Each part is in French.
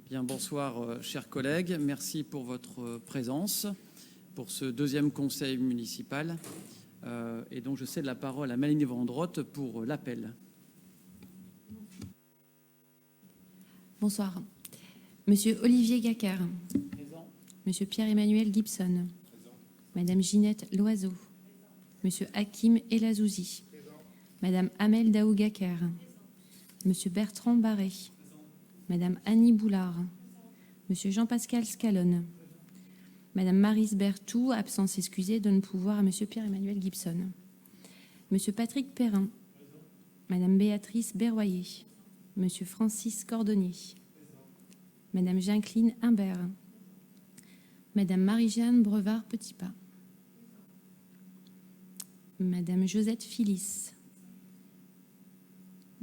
Bien, bonsoir, chers collègues. Merci pour votre présence pour ce deuxième conseil municipal. Et donc, je cède la parole à Mélanie Vendrotte pour l'appel. Bonsoir. Monsieur Olivier Gacquard. Présent. Monsieur Pierre-Emmanuel Gibson. Présent. Madame Ginette Loiseau. Monsieur Hakim Elazouzi. Madame Amel Daou Gacquard. Monsieur Bertrand Barré. Madame Annie Boulard. Monsieur Jean-Pascal Scalone. Madame Maryse Berthou, absence excusée, donne pouvoir à Monsieur Pierre-Emmanuel Gibson. Monsieur Patrick Perrin. Madame Béatrice Berroyer. Monsieur Francis Cordonnier. Madame Jacqueline Imbert. Madame Marie-Jeanne Brevard-Petitpas. Madame Josette Philis.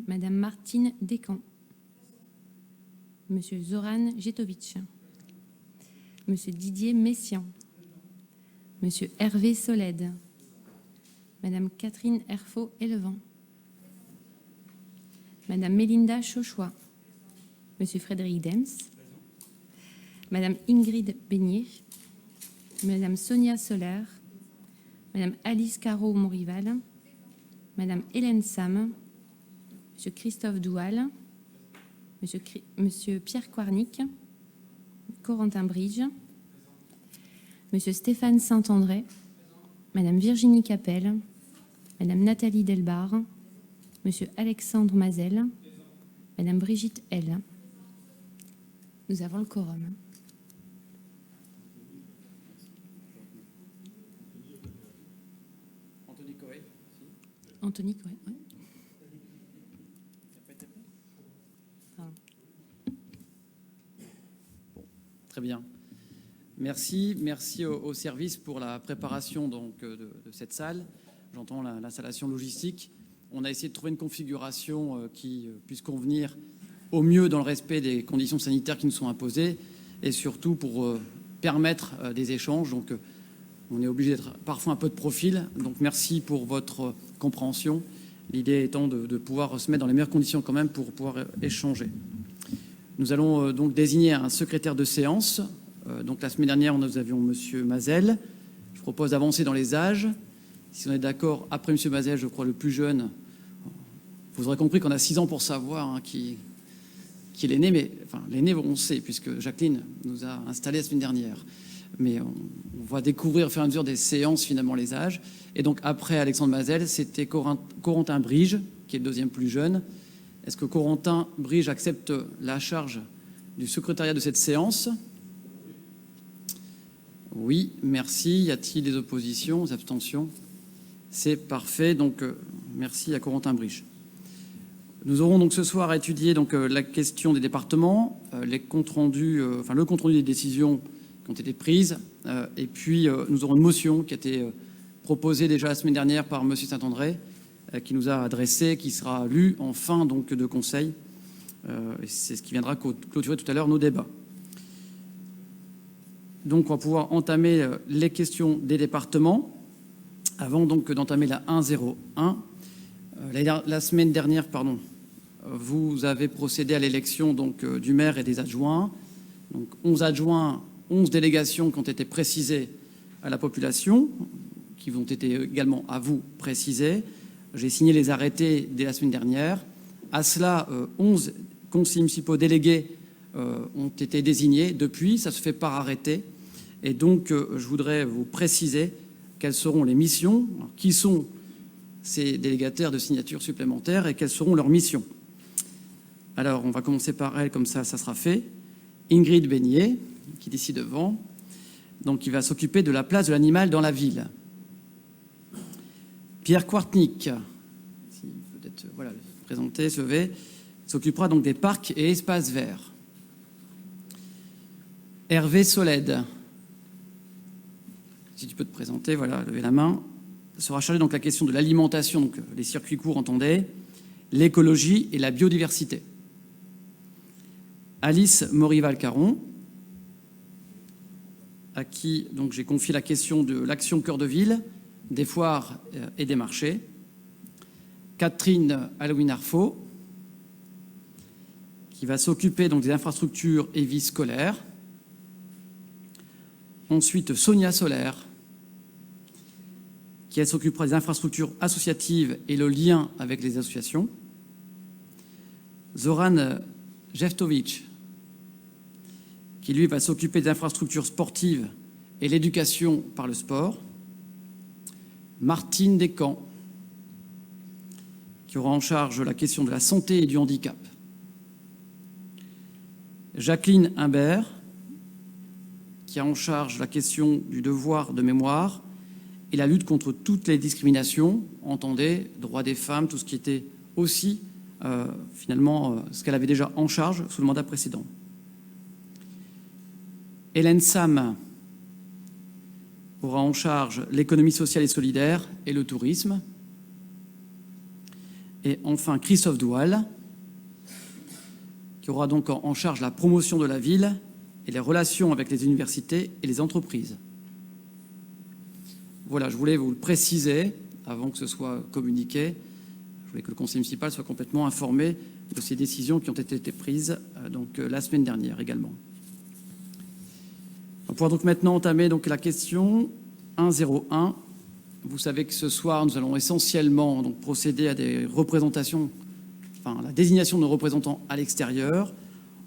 Madame Martine Descamps. Monsieur Zoran Jetovic. Monsieur Didier Messiaen. Monsieur Hervé Solède. Madame Catherine Herfaut-Élevant. Madame Mélinda Chauchois. Monsieur Frédéric Dems. Madame Ingrid Beignet. Madame Sonia Solaire. Madame Alice Caro-Monrival. Madame Hélène Sam. Monsieur Christophe Doual. Monsieur Pierre Quarnic. Corentin Bridge. Monsieur Stéphane Saint-André. Madame Virginie Capel. Madame Nathalie Delbar. Monsieur Alexandre Mazel. Madame Brigitte L. Nous avons le quorum. Anthony Coé. Anthony Coé, oui. Très bien. Merci au service pour la préparation donc, de cette salle. J'entends l'installation logistique. On a essayé de trouver une configuration qui puisse convenir au mieux dans le respect des conditions sanitaires qui nous sont imposées et surtout pour permettre des échanges. Donc, on est obligé d'être parfois un peu de profil. Donc, merci pour votre compréhension. L'idée étant de pouvoir se mettre dans les meilleures conditions quand même pour pouvoir échanger. Nous allons donc désigner un secrétaire de séance. Donc la semaine dernière, nous avions Monsieur Mazel. Je propose d'avancer dans les âges. Si on est d'accord, après Monsieur Mazel, je crois le plus jeune, vous aurez compris qu'on a 6 ans pour savoir qui est l'aîné, mais enfin l'aîné, on sait, puisque Jacqueline nous a installés la semaine dernière. Mais on va découvrir au fur et à mesure des séances finalement les âges. Et donc après Alexandre Mazel, c'était Corentin Bridge, qui est le deuxième plus jeune. Est-ce que Corentin Bridge accepte la charge du secrétariat de cette séance? Oui, merci. Y a-t-il des oppositions, des abstentions? C'est parfait. Donc, merci à Corentin Bridge. Nous aurons donc ce soir à étudier donc, la question des départements, le compte rendu des décisions qui ont été prises. Et puis, nous aurons une motion qui a été proposée déjà la semaine dernière par M. Saint-André, qui nous a adressé, qui sera lu en fin donc, de conseil. C'est ce qui viendra clôturer tout à l'heure nos débats. Donc, on va pouvoir entamer les questions des départements avant donc d'entamer la 101. La semaine dernière, vous avez procédé à l'élection donc du maire et des adjoints. Donc, 11 adjoints, 11 délégations qui ont été précisées à la population, qui ont été également à vous précisées. J'ai signé les arrêtés dès la semaine dernière. À cela, 11 conseillers municipaux délégués ont été désignés. Depuis, ça se fait par arrêté. Et donc, je voudrais vous préciser quelles seront les missions, qui sont ces délégataires de signatures supplémentaires et quelles seront leurs missions. Alors, on va commencer par elle, comme ça sera fait. Ingrid Beignet, qui est ici devant, donc qui va s'occuper de la place de l'animal dans la ville. Pierre Quartnick, si peut-être présenter, se lever, s'occupera donc des parcs et espaces verts. Hervé Solède, si tu peux te présenter, lever la main, sera chargé donc la question de l'alimentation, donc les circuits courts, entendez, l'écologie et la biodiversité. Alice Morival-Caron, à qui donc j'ai confié la question de l'action cœur de ville, des foires et des marchés. Catherine Halloween-Arfaux, qui va s'occuper donc des infrastructures et vie scolaire. Ensuite, Sonia Solaire, qui elle s'occupera des infrastructures associatives et le lien avec les associations. Zoran Jeftovic, qui lui va s'occuper des infrastructures sportives et l'éducation par le sport. Martine Descamps, qui aura en charge la question de la santé et du handicap. Jacqueline Imbert, qui a en charge la question du devoir de mémoire et la lutte contre toutes les discriminations, entendez, droits des femmes, tout ce qui était aussi, ce qu'elle avait déjà en charge sous le mandat précédent. Hélène Sam aura en charge l'économie sociale et solidaire et le tourisme. Et enfin, Christophe Doual, qui aura donc en charge la promotion de la ville et les relations avec les universités et les entreprises. Voilà, je voulais vous le préciser avant que ce soit communiqué. Je voulais que le conseil municipal soit complètement informé de ces décisions qui ont été prises la semaine dernière également. On pourra donc maintenant entamer la question 101. Vous savez que ce soir, nous allons essentiellement procéder à des représentations, la désignation de représentants à l'extérieur.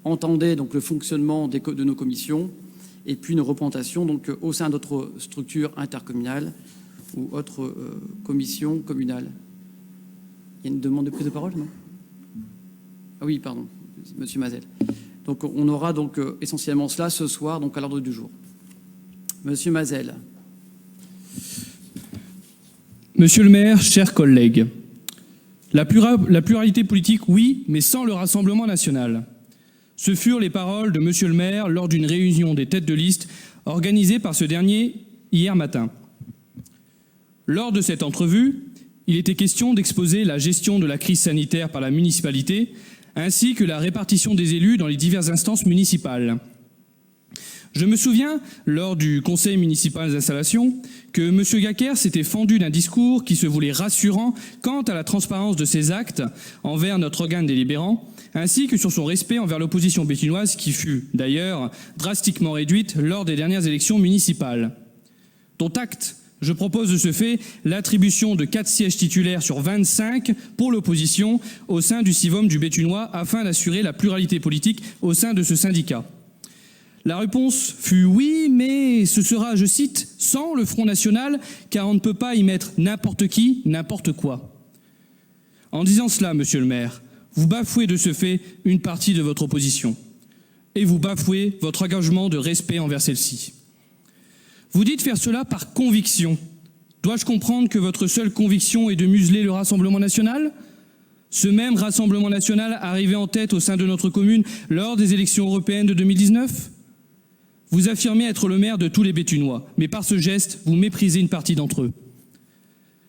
Entendez le fonctionnement de nos commissions et puis une représentation au sein d'autres structures intercommunales ou autres commissions communales. Il y a une demande de prise de parole, non? Ah oui, pardon, Monsieur Mazel. Donc on aura essentiellement cela ce soir à l'ordre du jour. Monsieur Mazel. Monsieur le maire, chers collègues, la pluralité politique, oui, mais sans le Rassemblement national. Ce furent les paroles de monsieur le maire lors d'une réunion des têtes de liste organisée par ce dernier hier matin. Lors de cette entrevue, il était question d'exposer la gestion de la crise sanitaire par la municipalité ainsi que la répartition des élus dans les diverses instances municipales. Je me souviens, lors du conseil municipal d'installation, que M. Gacker s'était fendu d'un discours qui se voulait rassurant quant à la transparence de ses actes envers notre organe délibérant, ainsi que sur son respect envers l'opposition béthunoise qui fut, d'ailleurs, drastiquement réduite lors des dernières élections municipales. Dont acte, je propose de ce fait l'attribution de 4 sièges titulaires sur 25 pour l'opposition au sein du CIVOM du Béthunois afin d'assurer la pluralité politique au sein de ce syndicat. La réponse fut oui, mais ce sera, je cite, sans le Front National, car on ne peut pas y mettre n'importe qui, n'importe quoi. En disant cela, monsieur le maire, vous bafouez de ce fait une partie de votre opposition. Et vous bafouez votre engagement de respect envers celle-ci. Vous dites faire cela par conviction. Dois-je comprendre que votre seule conviction est de museler le Rassemblement national ? Ce même Rassemblement national arrivé en tête au sein de notre commune lors des élections européennes de 2019 ? Vous affirmez être le maire de tous les Béthunois, mais par ce geste, vous méprisez une partie d'entre eux.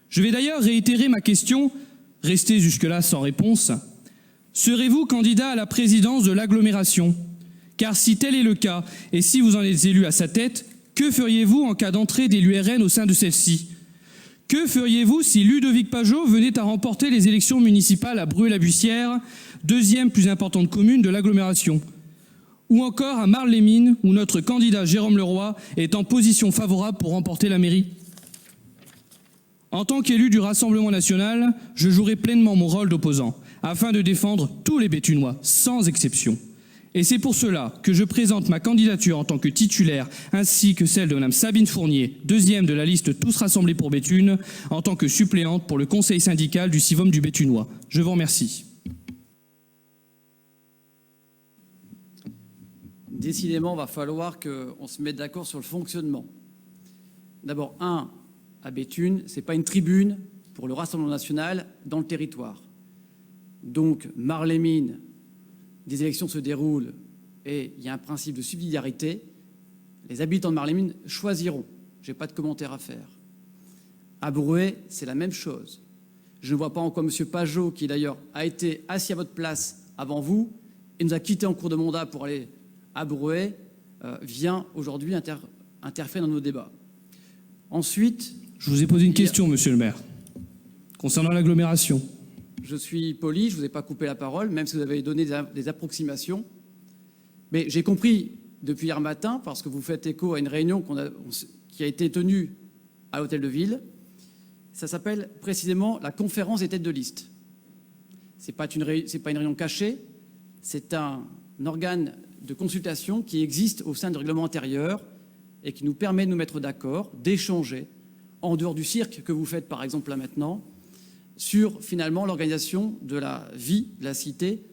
Je vais d'ailleurs réitérer ma question, restée jusque-là sans réponse. Serez-vous candidat à la présidence de l'agglomération ? Car si tel est le cas, et si vous en êtes élu à sa tête, que feriez-vous en cas d'entrée des l'URN au sein de celle-ci ? Que feriez-vous si Ludovic Pajot venait à remporter les élections municipales à Bruay-la-Bussière, deuxième plus importante commune de l'agglomération ? Ou encore à Marles-les-Mines, où notre candidat Jérôme Leroy est en position favorable pour remporter la mairie. En tant qu'élu du Rassemblement national, je jouerai pleinement mon rôle d'opposant, afin de défendre tous les Béthunois, sans exception. Et c'est pour cela que je présente ma candidature en tant que titulaire, ainsi que celle de Mme Sabine Fournier, deuxième de la liste Tous rassemblés pour Béthune, en tant que suppléante pour le conseil syndical du CIVOM du Béthunois. Je vous remercie. Décidément, il va falloir qu'on se mette d'accord sur le fonctionnement. D'abord, à Béthune, ce n'est pas une tribune pour le Rassemblement national dans le territoire. Donc, Marles-les-Mines, des élections se déroulent et il y a un principe de subsidiarité. Les habitants de Marles-les-Mines choisiront. Je n'ai pas de commentaire à faire. À Bruay, c'est la même chose. Je ne vois pas en quoi M. Pajot, qui d'ailleurs a été assis à votre place avant vous et nous a quittés en cours de mandat pour aller à Bruay, vient aujourd'hui interférer dans nos débats. Ensuite... Je vous ai posé une question, monsieur le maire, concernant l'agglomération. je suis poli, je ne vous ai pas coupé la parole, même si vous avez donné des approximations. Mais j'ai compris depuis hier matin, parce que vous faites écho à une réunion qui a été tenue à l'Hôtel de Ville. Ça s'appelle précisément la conférence des têtes de liste. Ce n'est pas une réunion cachée, c'est un organe de consultation qui existe au sein du règlement intérieur et qui nous permet de nous mettre d'accord, d'échanger, en dehors du cirque que vous faites par exemple là maintenant, sur finalement l'organisation de la vie de la cité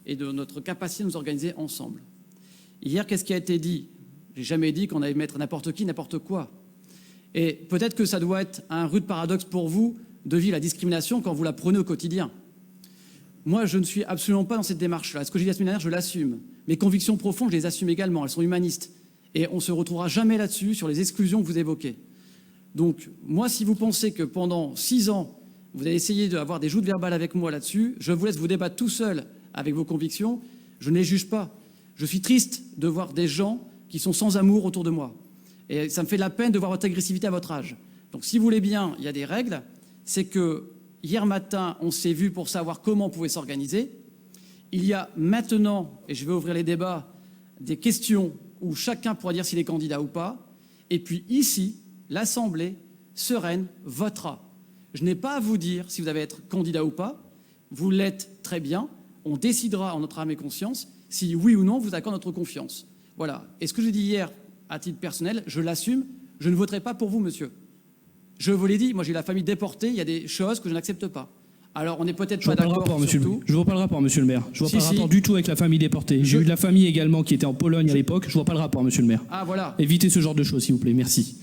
et de notre capacité de nous organiser ensemble. Hier, qu'est-ce qui a été dit? J'ai jamais dit qu'on allait mettre n'importe qui, n'importe quoi. Et peut-être que ça doit être un rude paradoxe pour vous de vivre la discrimination quand vous la prenez au quotidien. Moi, je ne suis absolument pas dans cette démarche-là. Ce que j'ai dit la semaine dernière, je l'assume. Mes convictions profondes, je les assume également. Elles sont humanistes. Et on ne se retrouvera jamais là-dessus, sur les exclusions que vous évoquez. Donc, moi, si vous pensez que pendant 6 ans, vous allez essayer d'avoir des joutes verbales avec moi là-dessus, je vous laisse vous débattre tout seul avec vos convictions. Je ne les juge pas. Je suis triste de voir des gens qui sont sans amour autour de moi. Et ça me fait de la peine de voir votre agressivité à votre âge. Donc, si vous voulez bien, il y a des règles. C'est que hier matin, on s'est vu pour savoir comment on pouvait s'organiser. Il y a maintenant, et je vais ouvrir les débats, des questions où chacun pourra dire s'il est candidat ou pas. Et puis ici, l'Assemblée sereine votera. Je n'ai pas à vous dire si vous allez être candidat ou pas. Vous l'êtes très bien. On décidera en notre âme et conscience si oui ou non vous accorde notre confiance. Voilà. Et ce que j'ai dit hier, à titre personnel, je l'assume. Je ne voterai pas pour vous, monsieur. Je vous l'ai dit, moi j'ai la famille déportée, il y a des choses que je n'accepte pas. Alors on n'est peut-être pas d'accord sur tout. Je ne vois pas le rapport, monsieur le maire. Je ne vois pas le rapport du tout avec la famille déportée. J'ai eu de la famille également qui était en Pologne à l'époque. Je ne vois pas le rapport, monsieur le maire. Ah voilà. Évitez ce genre de choses, s'il vous plaît. Merci.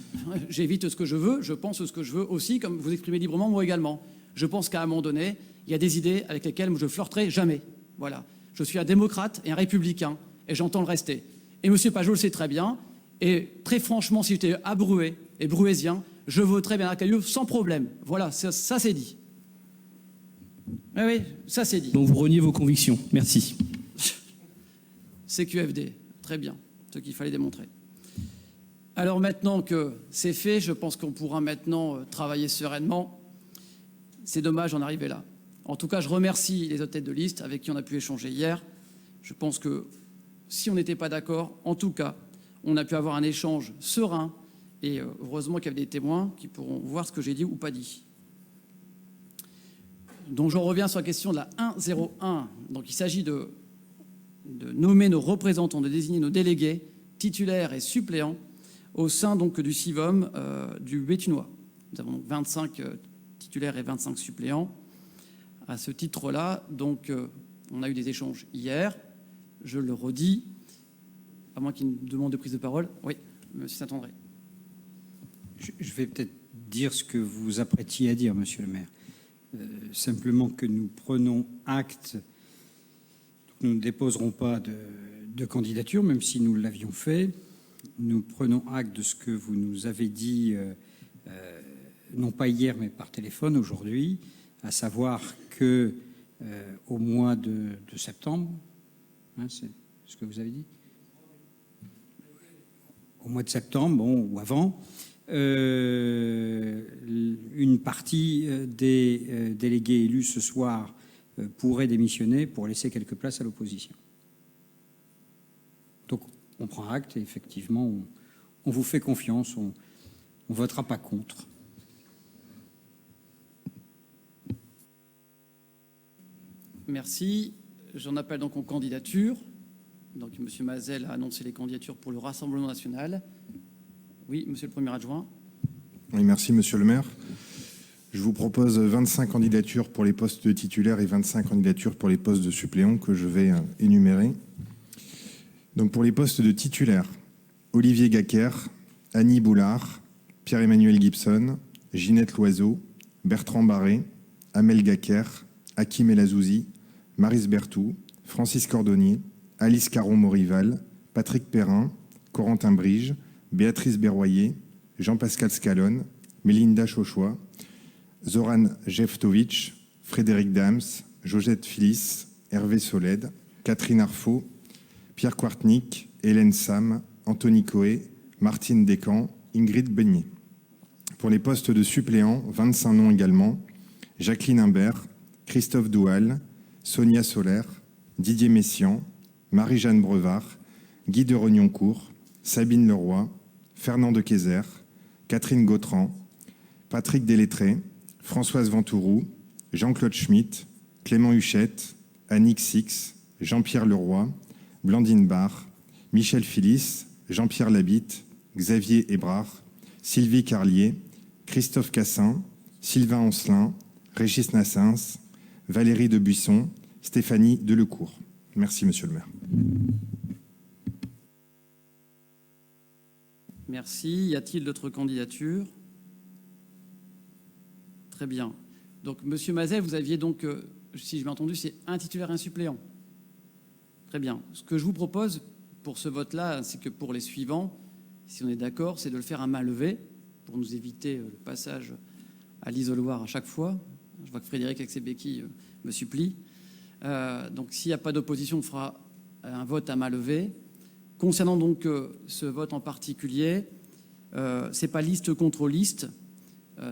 J'évite ce que je veux, je pense ce que je veux aussi, comme vous exprimez librement, moi également. Je pense qu'à un moment donné, il y a des idées avec lesquelles je ne flirterai jamais. Voilà. Je suis un démocrate et un républicain, et j'entends le rester. Et M. Pajot le sait très bien, et très franchement, si j'étais abrué et bruésien, je voterais Bernard Caillou sans problème. Voilà, ça c'est dit. Oui, ça c'est dit. Donc vous reniez vos convictions. Merci. CQFD, très bien, ce qu'il fallait démontrer. Alors maintenant que c'est fait, je pense qu'on pourra maintenant travailler sereinement. C'est dommage d'en arriver là. En tout cas, je remercie les autres têtes de liste avec qui on a pu échanger hier. Je pense que si on n'était pas d'accord, en tout cas, on a pu avoir un échange serein et heureusement qu'il y avait des témoins qui pourront voir ce que j'ai dit ou pas dit. Donc j'en reviens sur la question de la 101. Donc il s'agit de nommer nos représentants, de désigner nos délégués titulaires et suppléants au sein donc du CIVOM du Béthunois. Nous avons donc 25 titulaires et 25 suppléants. À ce titre-là, donc on a eu des échanges hier. Je le redis, à moins qu'il y ait une demande de prise de parole. Oui, M. Saint-André. Je vais peut-être dire ce que vous vous apprêtiez à dire, monsieur le maire. Simplement que nous prenons acte, nous ne déposerons pas de candidature, même si nous l'avions fait. Nous prenons acte de ce que vous nous avez dit, non pas hier, mais par téléphone aujourd'hui, à savoir que au mois de septembre, hein, c'est ce que vous avez dit, au mois de septembre, bon, ou avant, une partie des délégués élus ce soir pourraient démissionner pour laisser quelques places à l'opposition. Donc on prend acte et effectivement on vous fait confiance, on ne votera pas contre. Merci. J'en appelle donc aux candidatures. Donc M. Mazel a annoncé les candidatures pour le Rassemblement national. Oui, monsieur le Premier adjoint. Oui, merci, monsieur le maire. Je vous propose 25 candidatures pour les postes de titulaires et 25 candidatures pour les postes de suppléants que je vais énumérer. Donc pour les postes de titulaires, Olivier Gaquer, Annie Boulard, Pierre-Emmanuel Gibson, Ginette Loiseau, Bertrand Barré, Amel Gaquer, Hakim El Azouzi, Maryse Berthou, Francis Cordonnier, Alice Caron-Morival, Patrick Perrin, Corentin Brige, Béatrice Berroyer, Jean-Pascal Scalone, Mélinda Chauchois, Zoran Jeftovic, Frédéric Dams, Josette Phyllis, Hervé Solède, Catherine Arfaud, Pierre Quartnick, Hélène Sam, Anthony Coé, Martine Descamps, Ingrid Beignet. Pour les postes de suppléants, 25 noms également, Jacqueline Imbert, Christophe Doual, Sonia Solaire, Didier Messiaen, Marie-Jeanne Brevard, Guy de Rognoncourt, Sabine Leroy, Fernand de Keyser, Catherine Gautran, Patrick Delettré, Françoise Ventourou, Jean-Claude Schmitt, Clément Huchette, Annick Six, Jean-Pierre Leroy, Blandine Barre, Michel Philis, Jean-Pierre Labitte, Xavier Hébrard, Sylvie Carlier, Christophe Cassin, Sylvain Oncelin, Régis Nassens, Valérie Debuisson, Stéphanie Delecourt. Merci, Monsieur le maire. Merci. Y a-t-il d'autres candidatures? Très bien. Donc, Monsieur Mazet, vous aviez donc, si j'ai bien entendu, c'est un titulaire et un suppléant. Très bien. Ce que je vous propose pour ce vote-là, ainsi que pour les suivants, si on est d'accord, c'est de le faire à main levée pour nous éviter le passage à l'isoloir à chaque fois. Je vois que Frédéric avec ses béquilles me supplie. Donc, s'il n'y a pas d'opposition, on fera un vote à main levée. Concernant donc ce vote en particulier, c'est pas liste contre liste,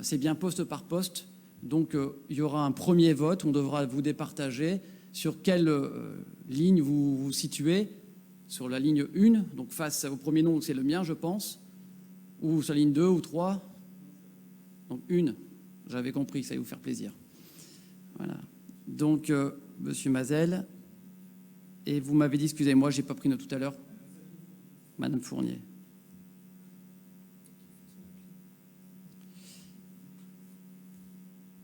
c'est bien poste par poste. Donc, il y aura un premier vote. On devra vous départager sur quelle ligne vous vous situez. Sur la ligne 1, donc face au premier nom, c'est le mien, je pense, ou sur la ligne 2 ou 3. Donc 1, j'avais compris, ça allait vous faire plaisir. Voilà. Donc, Monsieur Mazel, et vous m'avez dit, excusez-moi, j'ai pas pris note tout à l'heure, Madame Fournier.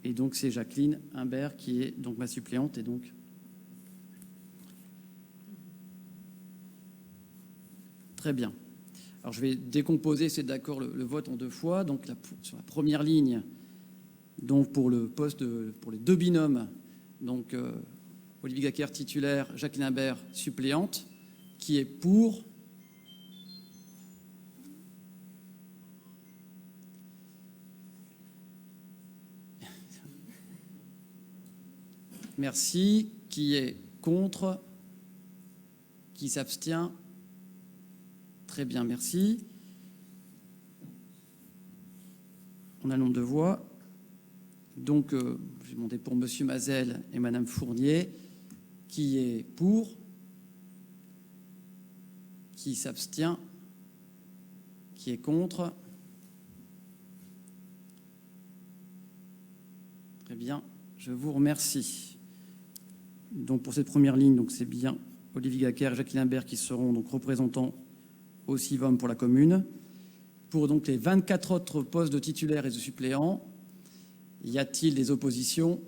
Et donc, c'est Jacqueline Imbert qui est donc ma suppléante, et donc... Très bien. Alors, je vais décomposer, c'est d'accord, le vote en deux fois. Donc, sur la première ligne, donc pour le poste, pour les deux binômes, donc Olivier Gacquer titulaire, Jacqueline Imbert suppléante, qui est pour. Merci. Qui est contre? Qui s'abstient? Très bien, merci. On a le nombre de voix. Donc, je vais demander pour Monsieur Mazel et Madame Fournier. Qui est pour? Qui s'abstient? Qui est contre? Très bien, je vous remercie. Donc, pour cette première ligne, donc c'est bien Olivier Gacquer et Jacqueline Imbert qui seront donc représentants au CIVOM pour la commune. Pour donc les 24 autres postes de titulaires et de suppléants, y a-t-il des oppositions?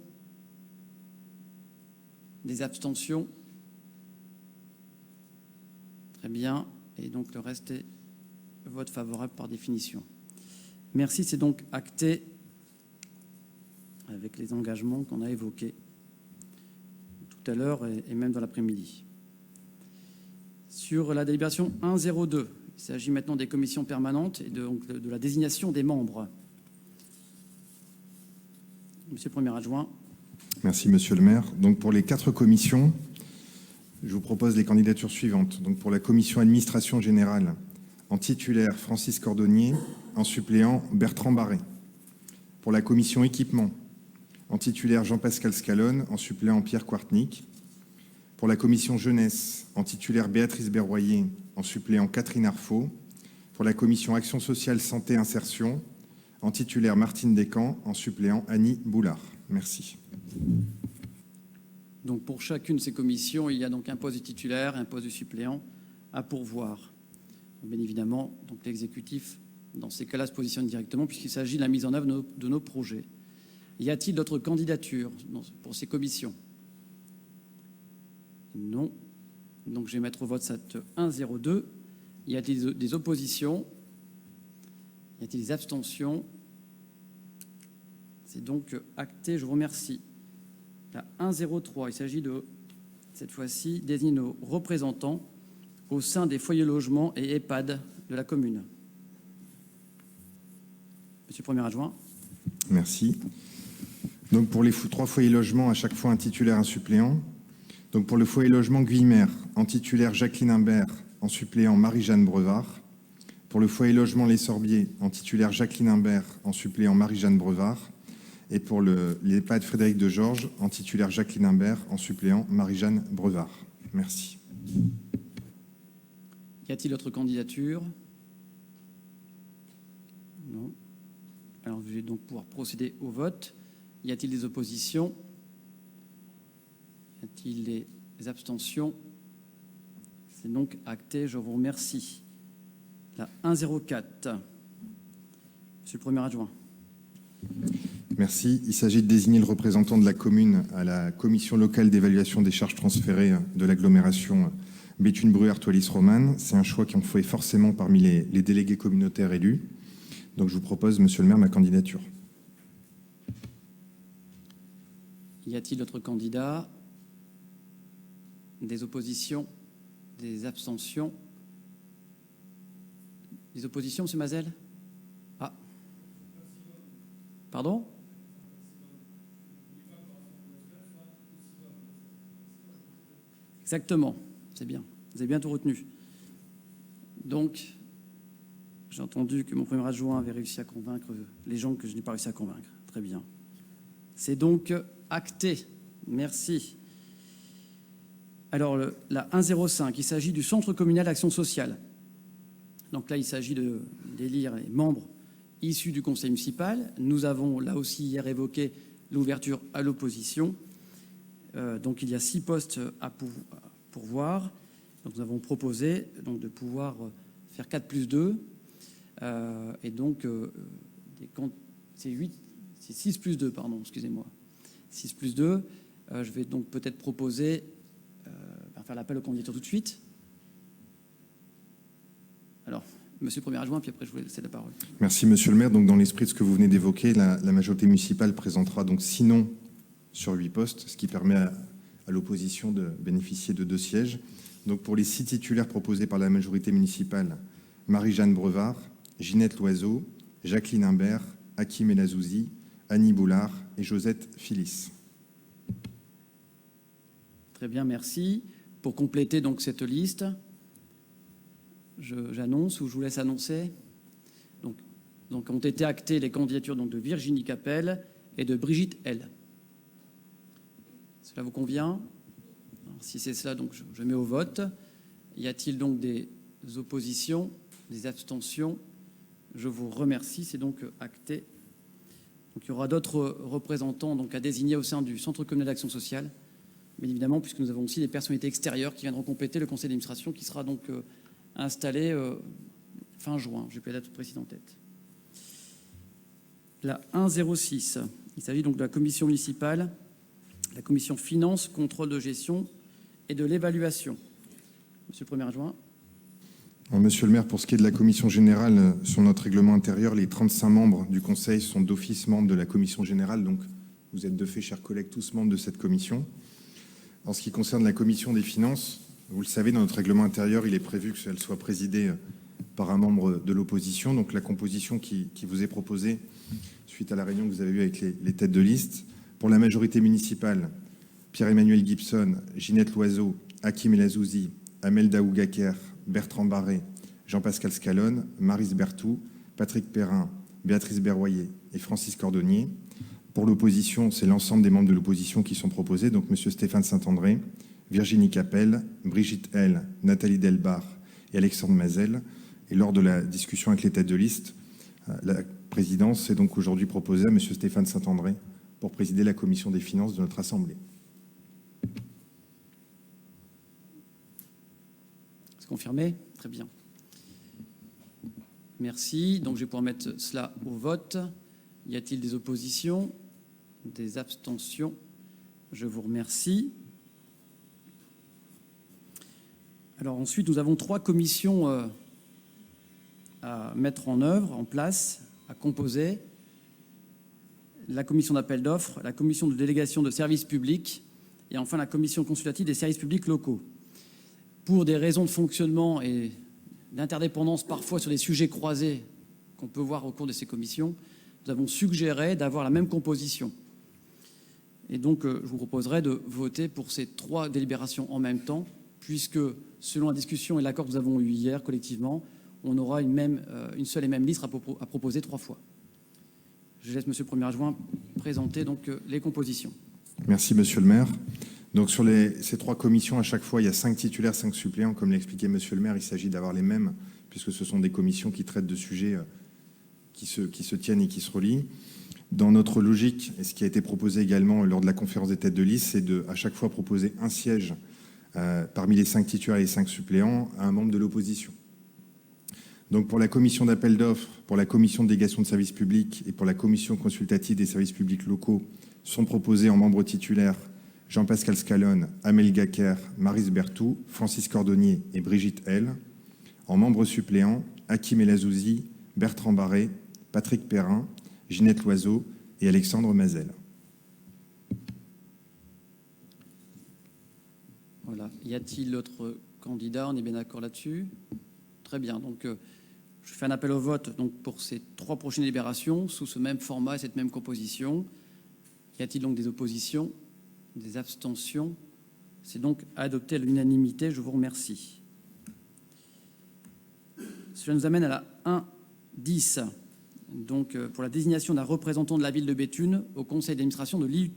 Des abstentions? Très bien. Et donc le reste est vote favorable par définition. Merci, c'est donc acté avec les engagements qu'on a évoqués tout à l'heure et même dans l'après-midi. Sur la délibération 102, il s'agit maintenant des commissions permanentes et donc de la désignation des membres. Monsieur le Premier adjoint. Merci, Monsieur le maire. Donc, pour les 4 commissions, je vous propose les candidatures suivantes. Donc, pour la commission administration générale, en titulaire, Francis Cordonnier, en suppléant, Bertrand Barré. Pour la commission équipement, en titulaire, Jean-Pascal Scalone, en suppléant, Pierre Quartnick. Pour la commission jeunesse, en titulaire, Béatrice Berroyer, en suppléant, Catherine Arfaud. Pour la commission action sociale, santé, insertion, en titulaire, Martine Descamps, en suppléant, Annie Boulard. Merci. Donc pour chacune de ces commissions, il y a donc un poste de titulaire, un poste de suppléant à pourvoir. Bien évidemment, donc l'exécutif, dans ces cas-là, se positionne directement puisqu'il s'agit de la mise en œuvre de nos projets. Y a-t-il d'autres candidatures pour ces commissions? Non. Donc je vais mettre au vote cette 102. Y a-t-il des oppositions? Y a-t-il des abstentions? C'est donc acté, je vous remercie. La 103, il s'agit de, cette fois-ci, désigner nos représentants au sein des foyers logements et EHPAD de la commune. Monsieur le Premier adjoint. Merci. Donc pour les 3 foyers logements, à chaque fois un titulaire, un suppléant. Donc pour le foyer logement Guillemère, en titulaire Jacqueline Imbert, en suppléant Marie-Jeanne Brevard. Pour le foyer logement Les Sorbiers, en titulaire Jacqueline Imbert, en suppléant Marie-Jeanne Brevard. Et pour l'EHPAD Frédéric de Georges, en titulaire Jacqueline Imbert, en suppléant Marie-Jeanne Brevard. Merci. Y a-t-il d'autres candidatures? Non. Alors, je vais donc pouvoir procéder au vote. Y a-t-il des oppositions? Y a-t-il des abstentions? C'est donc acté. Je vous remercie. La 104. Monsieur le premier adjoint. Merci. Il s'agit de désigner le représentant de la commune à la commission locale d'évaluation des charges transférées de l'agglomération Béthune-Bruard-Toilly-Romane. C'est un choix qui en fait forcément parmi les délégués communautaires élus. Donc je vous propose, monsieur le maire, ma candidature. Y a-t-il d'autres candidats? Des oppositions? Des abstentions? Des oppositions, monsieur Mazel? Ah. Pardon? Exactement, c'est bien. Vous avez bien tout retenu. Donc, j'ai entendu que mon premier adjoint avait réussi à convaincre les gens que je n'ai pas réussi à convaincre. Très bien. C'est donc acté. Merci. Alors, la 105, il s'agit du Centre communal d'action sociale. Donc là, il s'agit d'élire les membres issus du conseil municipal. Nous avons là aussi hier évoqué l'ouverture à l'opposition. Donc il y a 6 postes à pourvoir. Donc nous avons proposé donc, de pouvoir faire 4+2. Et donc, c'est 6+2, pardon, excusez-moi. 6+2. Je vais donc peut-être proposer, faire l'appel aux candidatures tout de suite. Alors, monsieur le premier adjoint, puis après je vous laisse la parole. Merci, monsieur le maire. Donc, dans l'esprit de ce que vous venez d'évoquer, la majorité municipale présentera donc 6 noms sur 8 postes, ce qui permet à l'opposition de bénéficier de 2 sièges. Donc, pour les 6 titulaires proposés par la majorité municipale, Marie-Jeanne Brevard, Ginette Loiseau, Jacqueline Imbert, Hakim El Azouzi, Annie Boulard et Josette Philis. Très bien, merci. Pour compléter donc cette liste, j'annonce ou je vous laisse annoncer. Donc ont été actées les candidatures donc, de Virginie Capel et de Brigitte L. Cela vous convient? Alors, si c'est cela, donc je mets au vote. Y a-t-il donc des oppositions, des abstentions? Je vous remercie, c'est donc acté. Donc il y aura d'autres représentants donc, à désigner au sein du Centre communal d'action sociale, bien évidemment, puisque nous avons aussi des personnalités extérieures qui viendront compléter le conseil d'administration qui sera donc installé fin juin. Je n'ai pas la date précise en tête. La 106, il s'agit donc de la commission municipale, la commission finances, contrôle de gestion et de l'évaluation. Monsieur le premier adjoint. Alors, monsieur le maire, pour ce qui est de la commission générale, sur notre règlement intérieur, les 35 membres du conseil sont d'office membres de la commission générale. Donc, vous êtes de fait, chers collègues, tous membres de cette commission. En ce qui concerne la commission des finances, vous le savez, dans notre règlement intérieur, il est prévu qu'elle soit présidée par un membre de l'opposition. Donc la composition qui vous est proposée, suite à la réunion que vous avez eue avec les têtes de liste, pour la majorité municipale, Pierre-Emmanuel Gibson, Ginette Loiseau, Hakim El Azouzi, Amel Daougaker, Bertrand Barré, Jean-Pascal Scalone, Maryse Berthou, Patrick Perrin, Béatrice Berroyer et Francis Cordonnier. Pour l'opposition, c'est l'ensemble des membres de l'opposition qui sont proposés, donc M. Stéphane Saint-André, Virginie Capel, Brigitte L, Nathalie Delbar et Alexandre Mazel. Et lors de la discussion avec les têtes de liste, la présidence s'est donc aujourd'hui proposée à M. Stéphane Saint-André pour présider la commission des finances de notre Assemblée. C'est confirmé? Très bien. Merci. Donc je vais pouvoir mettre cela au vote. Y a-t-il des oppositions? Des abstentions? Je vous remercie. Alors ensuite, nous avons 3 commissions à mettre en œuvre, en place, à composer. La commission d'appel d'offres, la commission de délégation de services publics et enfin la commission consultative des services publics locaux. Pour des raisons de fonctionnement et d'interdépendance parfois sur des sujets croisés qu'on peut voir au cours de ces commissions, nous avons suggéré d'avoir la même composition. Et donc, je vous proposerai de voter pour ces 3 délibérations en même temps, puisque, selon la discussion et l'accord que nous avons eu hier collectivement, on aura une seule et même liste à proposer 3 fois. Je laisse Monsieur le Premier adjoint présenter donc les compositions. Merci, Monsieur le maire. Donc, sur ces 3 commissions, à chaque fois, il y a 5 titulaires, 5 suppléants. Comme l'expliquait Monsieur le maire, il s'agit d'avoir les mêmes, puisque ce sont des commissions qui traitent de sujets qui se tiennent et qui se relient. Dans notre logique, et ce qui a été proposé également lors de la conférence des têtes de liste, c'est à chaque fois proposer un siège parmi les 5 titulaires et les 5 suppléants à un membre de l'opposition. Donc, pour la commission d'appel d'offres, pour la commission de délégation de services publics et pour la commission consultative des services publics locaux, sont proposés en membres titulaires Jean-Pascal Scalone, Amel Gaker, Maryse Berthoud, Francis Cordonnier et Brigitte L. En membres suppléants, Hakim El Azouzi, Bertrand Barré, Patrick Perrin, Ginette Loiseau et Alexandre Mazel. Voilà. Y a-t-il d'autres candidats? On est bien d'accord là-dessus? Très bien. Donc, je fais un appel au vote donc, pour ces 3 prochaines délibérations sous ce même format et cette même composition. Y a-t-il donc des oppositions? Des abstentions? C'est donc adopté à l'unanimité. Je vous remercie. Cela nous amène à la 1-10. Donc, pour la désignation d'un représentant de la ville de Béthune au conseil d'administration de l'IUT.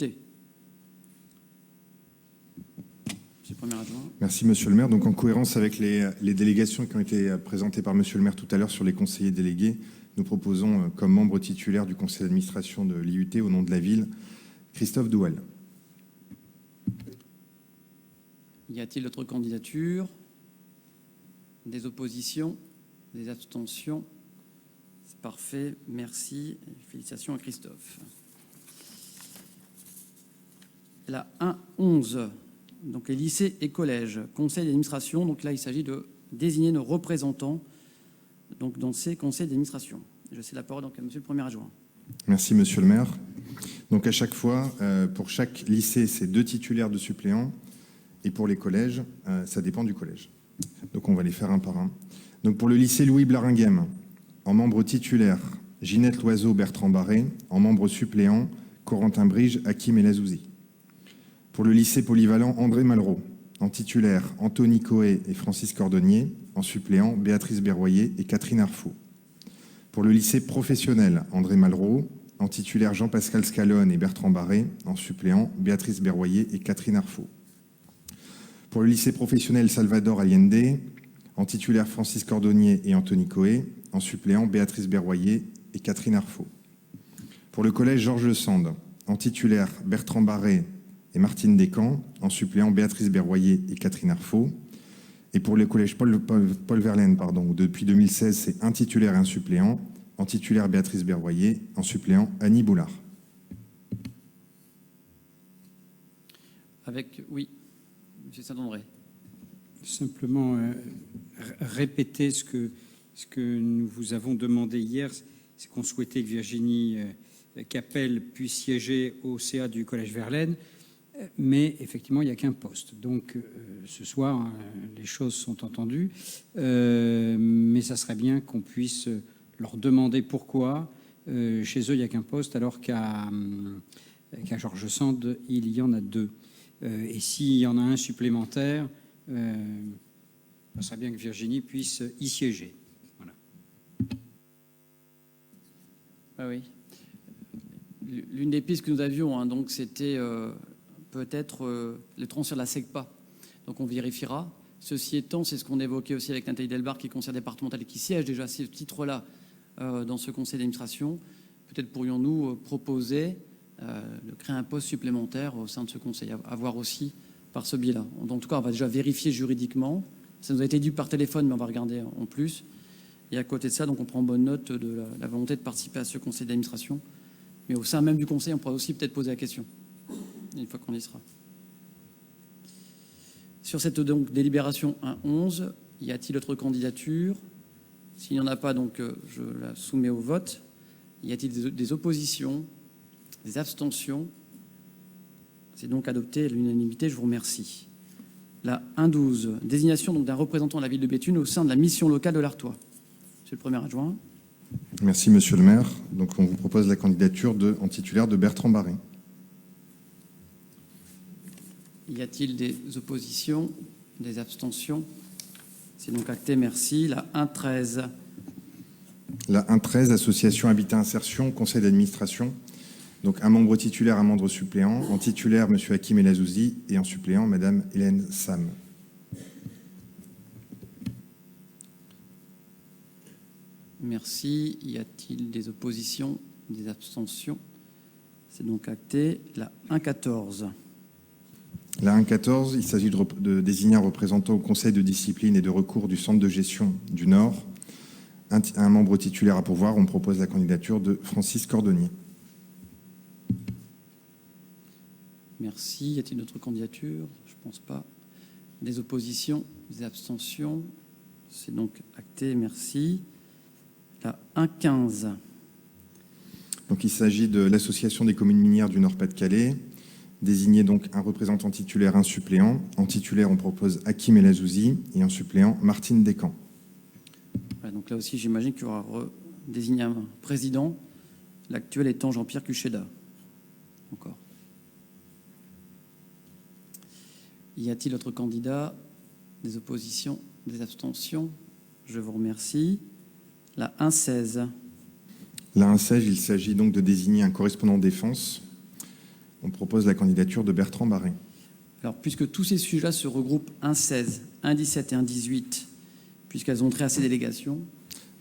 Monsieur le Premier adjoint. Merci, Monsieur le maire. Donc, en cohérence avec les délégations qui ont été présentées par Monsieur le maire tout à l'heure sur les conseillers délégués, nous proposons comme membre titulaire du conseil d'administration de l'IUT au nom de la ville, Christophe Doual. Y a-t-il d'autres candidatures? Des oppositions? Des abstentions? C'est parfait, merci. Félicitations à Christophe. La 1-11, donc les lycées et collèges, conseil d'administration. Donc là, il s'agit de désigner nos représentants donc, dans ces conseils d'administration. Je cède la parole donc à Monsieur le Premier adjoint. Merci, Monsieur le maire. Donc, à chaque fois, pour chaque lycée, c'est 2 titulaires de suppléants. Et pour les collèges, ça dépend du collège. Donc, on va les faire un par un. Donc, pour le lycée Louis Blaringuem, en membre titulaire, Ginette Loiseau, Bertrand Barré. En membre suppléant, Corentin Brige, Hakim El Azouzi. Pour le lycée polyvalent André Malraux, en titulaire, Anthony Coé et Francis Cordonnier. En suppléant, Béatrice Berroyer et Catherine Arfaud. Pour le lycée professionnel André Malraux, en titulaire Jean-Pascal Scalone et Bertrand Barré. En suppléant, Béatrice Berroyer et Catherine Arfaud. Pour le lycée professionnel Salvador Allende, en titulaire Francis Cordonnier et Anthony Coé. En suppléant, Béatrice Berroyer et Catherine Arfaud. Pour le collège Georges Sand, en titulaire Bertrand Barré et Martine Descamps. En suppléant, Béatrice Berroyer et Catherine Arfaud. Et pour le collège Paul Verlaine, où depuis 2016, c'est un titulaire et un suppléant. En titulaire, Béatrice Berroyer. En suppléant, Annie Boulard. Oui, Monsieur Saint-André. Simplement répéter ce que nous vous avons demandé hier, c'est qu'on souhaitait que Virginie Capel puisse siéger au CA du Collège Verlaine, mais effectivement, il n'y a qu'un poste. Donc, ce soir, les choses sont entendues, mais ça serait bien qu'on puisse leur demander pourquoi chez eux, il n'y a qu'un poste, alors qu'à Georges Sand, il y en a 2. Et s'il y en a un supplémentaire, ça serait bien que Virginie puisse y siéger. Voilà. Ah oui. L'une des pistes que nous avions, donc, c'était peut-être le transfert de la SECPA. Donc on vérifiera. Ceci étant, c'est ce qu'on évoquait aussi avec Nathalie Delbar, qui est conseillère départementale et qui siège déjà à ce titre-là dans ce conseil d'administration. Peut-être pourrions-nous proposer de créer un poste supplémentaire au sein de ce conseil, à voir aussi par ce biais-là. En tout cas, on va déjà vérifier juridiquement. Ça nous a été dit par téléphone, mais on va regarder en plus. Et à côté de ça, donc on prend bonne note de la volonté de participer à ce conseil d'administration. Mais au sein même du conseil, on pourra aussi peut-être poser la question, une fois qu'on y sera. Sur cette donc, délibération 1-11, y a-t-il autre candidature? S'il n'y en a pas, donc je la soumets au vote. Y a-t-il des oppositions? Des abstentions? C'est donc adopté à l'unanimité. Je vous remercie. La 1-12, désignation donc d'un représentant de la ville de Béthune au sein de la mission locale de l'Artois. Monsieur le Premier adjoint. Merci, Monsieur le maire. Donc, on vous propose la candidature en titulaire de Bertrand Barré. Y a-t-il des oppositions? Des abstentions? C'est donc acté, merci. La 1-13. La 1.13, association Habitat Insertion, conseil d'administration. Donc un membre titulaire, un membre suppléant. En titulaire, M. Hakim El Azouzi, et en suppléant, Mme Hélène Sam. Merci. Y a-t-il des oppositions, des abstentions? C'est donc acté. La 1.14. La 1.14, il s'agit de désigner un représentant au conseil de discipline et de recours du centre de gestion du Nord. Un membre titulaire à pourvoir. On propose la candidature de Francis Cordonnier. Merci. Y a-t-il d'autres candidatures? Je ne pense pas. Des oppositions, des abstentions? C'est donc acté. Merci. La 1.15. Donc il s'agit de l'Association des communes minières du Nord-Pas-de-Calais. Désigner donc un représentant titulaire, un suppléant. En titulaire, on propose Hakim El Azouzi et en suppléant, Martine Descamps. Voilà, donc là aussi, j'imagine qu'il y aura désigné un président, l'actuel étant Jean-Pierre Cucheda. Encore. Y a-t-il d'autres candidats? Des oppositions, des abstentions? Je vous remercie. La 1.16. La 1.16, il s'agit donc de désigner un correspondant défense. On propose la candidature de Bertrand Barré. Alors, puisque tous ces sujets-là se regroupent 1.16, 1.17 et 1.18, puisqu'elles ont trait à ces délégations,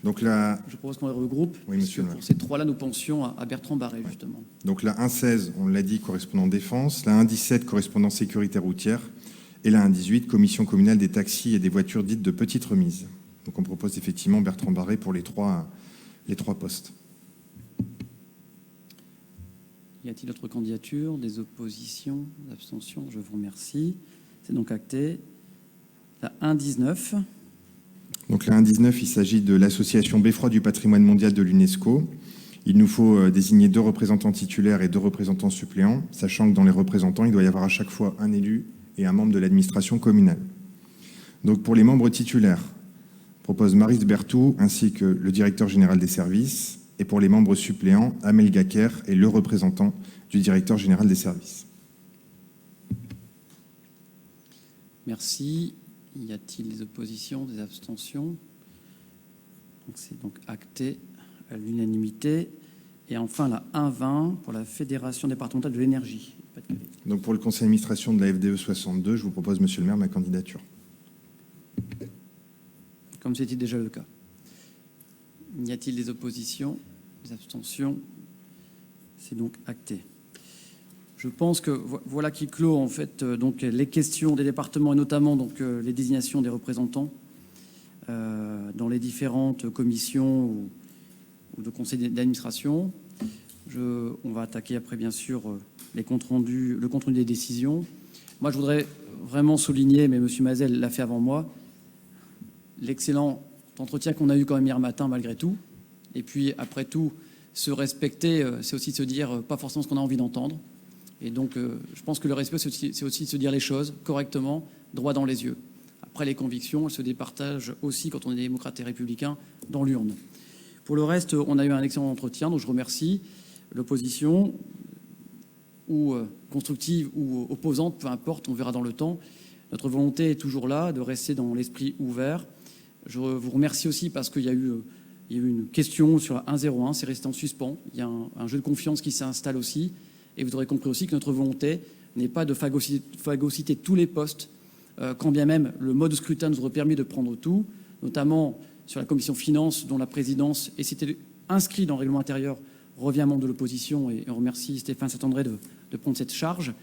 donc là, je propose qu'on les regroupe. Oui, monsieur le maire. Pour ces trois-là, nous pensions à Bertrand Barré, justement. Donc la 1.16, on l'a dit, correspondant défense. La 1.17, correspondant sécurité routière. Et la 1.18, commission communale des taxis et des voitures dites de petite remise. Donc on propose effectivement Bertrand Barré pour les trois postes. Y a-t-il d'autres candidatures, des oppositions, des abstentions? Je vous remercie. C'est donc acté. La 1.19. Donc la 1.19, il s'agit de l'association Beffroi du patrimoine mondial de l'UNESCO. Il nous faut désigner 2 représentants titulaires et 2 représentants suppléants, sachant que dans les représentants, il doit y avoir à chaque fois un élu et un membre de l'administration communale. Donc pour les membres titulaires, on propose Maryse Berthoud ainsi que le directeur général des services. Et pour les membres suppléants, Amel Gaker est le représentant du directeur général des services. Merci. Y a-t-il des oppositions, des abstentions? C'est donc acté à l'unanimité. Et enfin, la 1.20 pour la Fédération départementale de l'énergie. Donc pour le conseil d'administration de la FDE 62, je vous propose, monsieur le maire, ma candidature. Comme c'était déjà le cas. Y a-t-il des oppositions, des abstentions? C'est donc acté. Je pense que voilà qui clôt en fait donc les questions des départements et notamment donc les désignations des représentants dans les différentes commissions ou de conseils d'administration. On va attaquer après bien sûr le compte rendu des décisions. Moi je voudrais vraiment souligner, mais M. Mazel l'a fait avant moi, l'excellent entretien qu'on a eu quand même hier matin malgré tout. Et puis après tout, se respecter, c'est aussi de se dire pas forcément ce qu'on a envie d'entendre. Et donc je pense que le respect, c'est aussi de se dire les choses correctement, droit dans les yeux. Après les convictions, elles se départagent aussi quand on est démocrate et républicain dans l'urne. Pour le reste, on a eu un excellent entretien, donc je remercie l'opposition, ou constructive ou opposante, peu importe, on verra dans le temps. Notre volonté est toujours là, de rester dans l'esprit ouvert. Je vous remercie aussi parce qu'il y a eu une question sur la 1.01, c'est resté en suspens. Il y a un jeu de confiance qui s'installe aussi. Et vous aurez compris aussi que notre volonté n'est pas de phagocyter tous les postes, quand bien même le mode de scrutin nous aurait permis de prendre tout, notamment sur la commission finances, dont la présidence, et c'était inscrit dans le règlement intérieur, revient membre de l'opposition, et on remercie Stéphane Saint-André de prendre cette charge.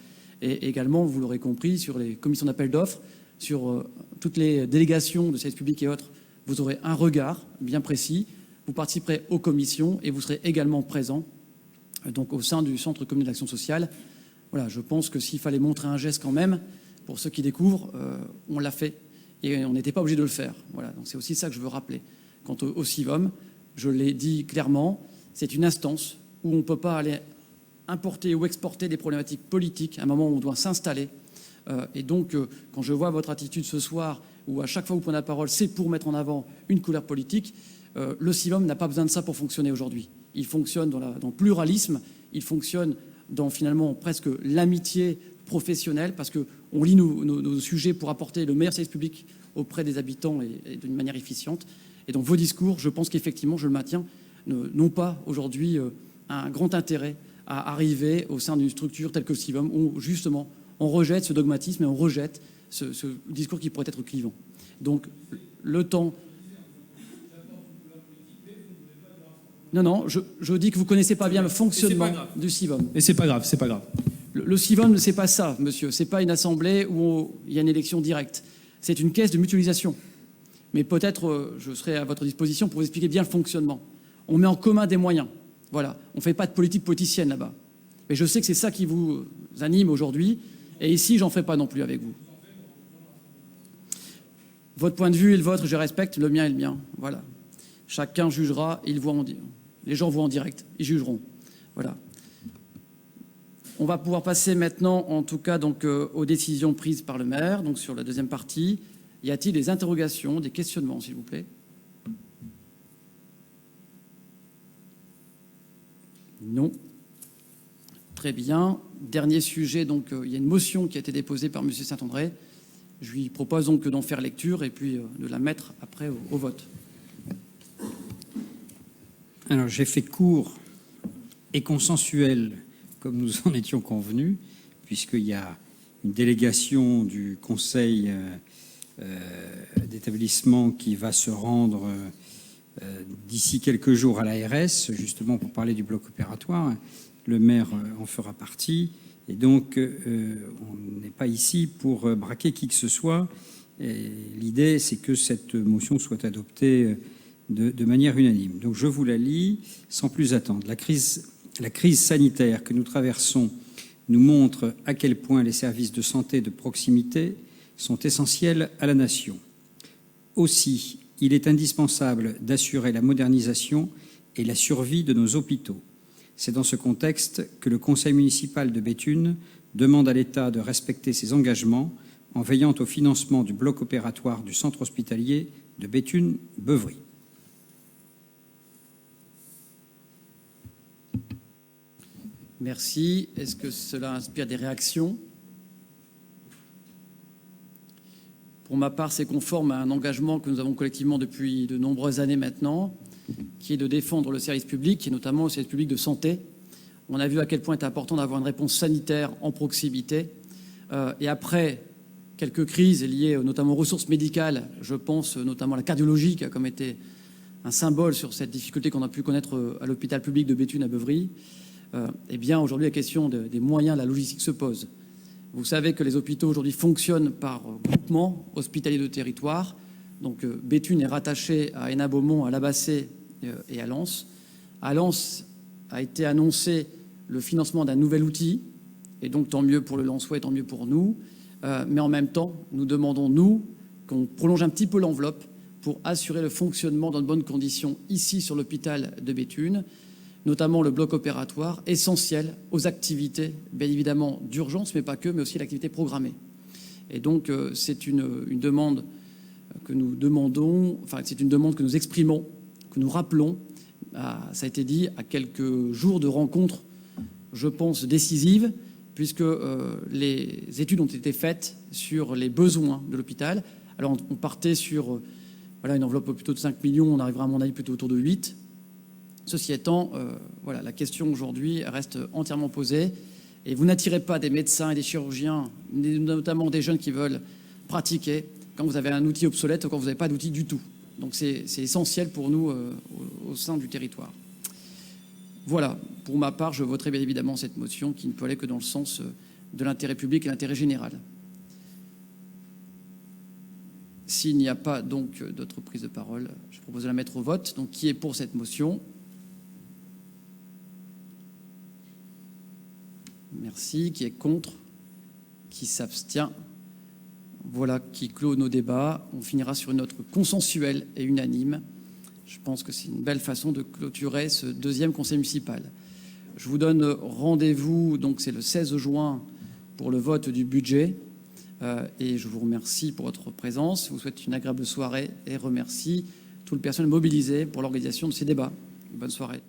Et également, vous l'aurez compris, sur les commissions d'appel d'offres, sur toutes les délégations de services publics et autres, vous aurez un regard bien précis, vous participerez aux commissions et vous serez également présent donc au sein du Centre communal d'action sociale. Voilà, je pense que s'il fallait montrer un geste quand même, pour ceux qui découvrent, on l'a fait et on n'était pas obligé de le faire. Voilà, donc c'est aussi ça que je veux rappeler. Quant au CIVOM, je l'ai dit clairement, c'est une instance où on ne peut pas aller importer ou exporter des problématiques politiques à un moment où on doit s'installer. Et donc, quand je vois votre attitude ce soir, où à chaque fois que vous prenez la parole, c'est pour mettre en avant une couleur politique, le CIVOM n'a pas besoin de ça pour fonctionner aujourd'hui. Il fonctionne dans le pluralisme, il fonctionne dans finalement presque l'amitié professionnelle, parce qu'on lit nos sujets pour apporter le meilleur service public auprès des habitants et d'une manière efficiente. Et donc vos discours, je pense qu'effectivement, je le maintiens, n'ont pas aujourd'hui un grand intérêt à arriver au sein d'une structure telle que le CIVOM, où justement on rejette ce dogmatisme et on rejette ce discours qui pourrait être clivant. Donc le temps... Non, je dis que vous ne connaissez pas bien le fonctionnement du CIVOM. Et c'est pas grave, c'est pas grave. Le CIVOM, c'est pas ça, monsieur. C'est pas une assemblée où il y a une élection directe. C'est une caisse de mutualisation. Mais peut-être, je serai à votre disposition pour vous expliquer bien le fonctionnement. On met en commun des moyens. Voilà. On ne fait pas de politique politicienne là-bas. Mais je sais que c'est ça qui vous anime aujourd'hui. Et ici, j'en ferai pas non plus avec vous. Votre point de vue est le vôtre, je respecte. Le mien est le mien. Voilà. Chacun jugera. Les gens voient en direct. Ils jugeront. Voilà. On va pouvoir passer maintenant, en tout cas, donc, aux décisions prises par le maire. Donc, sur la deuxième partie, y a-t-il des interrogations, des questionnements, s'il vous plaît? Non. Très bien. Dernier sujet, donc, il y a une motion qui a été déposée par M. Saint-André. Je lui propose donc d'en faire lecture et puis de la mettre après au vote. Alors, j'ai fait court et consensuel, comme nous en étions convenus, puisqu'il y a une délégation du conseil d'établissement qui va se rendre d'ici quelques jours à l'ARS, justement pour parler du bloc opératoire. Le maire en fera partie. Et donc, on n'est pas ici pour braquer qui que ce soit. L'idée, c'est que cette motion soit adoptée de manière unanime. Donc, je vous la lis sans plus attendre. La crise sanitaire que nous traversons nous montre à quel point les services de santé de proximité sont essentiels à la nation. Aussi, il est indispensable d'assurer la modernisation et la survie de nos hôpitaux. C'est dans ce contexte que le conseil municipal de Béthune demande à l'État de respecter ses engagements en veillant au financement du bloc opératoire du centre hospitalier de Béthune-Beuvry. Merci. Est-ce que cela inspire des réactions? Pour ma part, c'est conforme à un engagement que nous avons collectivement depuis de nombreuses années maintenant, qui est de défendre le service public, et notamment le service public de santé. On a vu à quel point il est important d'avoir une réponse sanitaire en proximité. Et après quelques crises liées notamment aux ressources médicales, je pense notamment à la cardiologie, qui a comme été un symbole sur cette difficulté qu'on a pu connaître à l'hôpital public de Béthune à Beuvry, eh bien aujourd'hui la question des moyens de la logistique se pose. Vous savez que les hôpitaux aujourd'hui fonctionnent par groupement hospitalier de territoire. Donc Béthune est rattaché à Hénin-Beaumont, à Labassé et à Lens. À Lens a été annoncé le financement d'un nouvel outil, et donc tant mieux pour le Lensois et tant mieux pour nous. Mais en même temps, nous demandons, nous, qu'on prolonge un petit peu l'enveloppe pour assurer le fonctionnement dans de bonnes conditions ici sur l'hôpital de Béthune, notamment le bloc opératoire, essentiel aux activités, bien évidemment, d'urgence, mais pas que, mais aussi l'activité programmée. Et donc, c'est une demande que nous demandons, enfin, c'est une demande que nous exprimons, que nous rappelons, ça a été dit, à quelques jours de rencontres, je pense, décisives, puisque les études ont été faites sur les besoins de l'hôpital. Alors, on partait sur une enveloppe plutôt de 5 millions, on arrivera à mon avis plutôt autour de 8. Ceci étant, la question aujourd'hui reste entièrement posée. Et vous n'attirez pas des médecins et des chirurgiens, notamment des jeunes qui veulent pratiquer, quand vous avez un outil obsolète ou quand vous n'avez pas d'outil du tout. Donc c'est essentiel pour nous au sein du territoire. Voilà, pour ma part, je voterai bien évidemment cette motion qui ne peut aller que dans le sens de l'intérêt public et l'intérêt général. S'il n'y a pas donc d'autres prises de parole, je propose de la mettre au vote. Donc qui est pour cette motion? Merci. Qui est contre? Qui s'abstient? Voilà qui clôt nos débats. On finira sur une note consensuelle et unanime. Je pense que c'est une belle façon de clôturer ce deuxième conseil municipal. Je vous donne rendez-vous, donc c'est le 16 juin, pour le vote du budget. Et je vous remercie pour votre présence. Je vous souhaite une agréable soirée et remercie tout le personnel mobilisé pour l'organisation de ces débats. Bonne soirée.